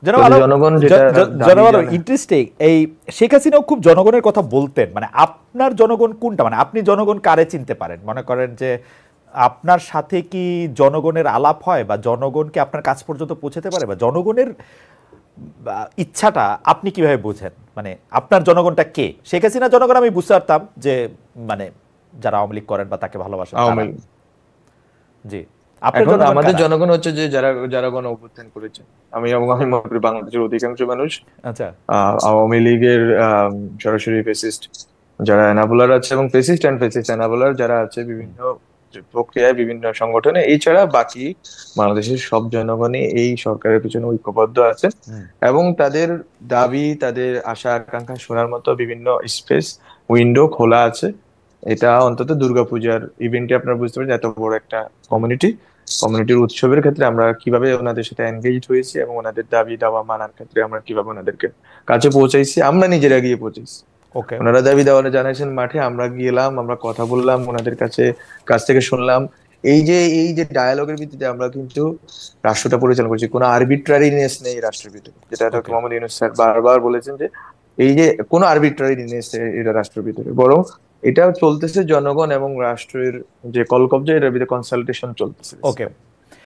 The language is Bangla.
জনগণ যেটা ইন্টারেস্টিং। এই শেখ হাসিনাও খুব জনগণের কথা বলতেন, মানে আপনার জনগণ কোনটা, মানে আপনি জনগণ কারে চিনতে পারেন? মনে করেন যে আপনার সাথে কি জনগণের আলাপ হয়, বা জনগণকে আপনার কাছ পর্যন্ত পৌঁছাতে পারে, বা জনগণের ইচ্ছাটা আপনি কিভাবে বোঝেন? মানে আপনার জনগণটা কে? শেখ হাসিনা জনগণ আমি বুঝতে পারতাম যে মানে যারা আওয়ামী লীগ করেন বা তাকে ভালোবাসেন। জি, এখন আমাদের জনগণ হচ্ছে যে যারা যারা গণ অভ্যুত্থান করেছে। আমি মনে করি বাংলাদেশের অধিকাংশ মানুষ আচ্ছা আওয়ামী লীগের সরাসরি ফেসিস্ট যারা এনাবলার আছে, এবং ফেসিস্ট এন্ড ফেসিস্ট এনাবলার যারা আছে বিভিন্ন প্রক্রিয়ায় বিভিন্ন সংগঠনে, এছাড়া বাকি বাংলাদেশের সব জনগণই এই সরকারের পিছনে ঐক্যবদ্ধ আছে, এবং তাদের দাবি তাদের আশা আকাঙ্ক্ষা শোনার মতো বিভিন্ন স্পেস উইন্ডো খোলা আছে। এটা অন্তত দুর্গাপূজার ইভেন্টে আপনারা বুঝতে পারছেন এত বড় একটা কমিউনিটির উৎসবের ক্ষেত্রে আমরা কিভাবে ওনাদের সাথে এনগেজ হয়েছি, এবং ওনাদের দাবি দাওয়া মানার ক্ষেত্রে আমরা কিভাবে ওনাদেরকে কাছে পৌঁছাইছি, আমরা নিজেরা গিয়ে পৌঁছাইছি। ওনারা দাবি দাওয়া জানাইছেন মাঠে, আমরা গেলাম, আমরা কথা বললাম ওনাদের কাছ থেকে শুনলাম। এই যে ডায়ালগের ভিত্তিতে আমরা কিন্তু রাষ্ট্রটা পরিচালনা করছি, কোনো আরবিট্রারিনেস নেই রাষ্ট্রের ভিতরে, যেটা ডক্টর মোহাম্মদ ইউনূস স্যার বারবার বলেছেন যে এই যে কোনো আরবিট্রারিনেস এটা রাষ্ট্রের ভিতরে, বরং এটা চলতেছে জনগণ এবং রাষ্ট্রের যে কলকব্জা, এটার ভিতরে কনসালটেশন চলতেছে। ওকে।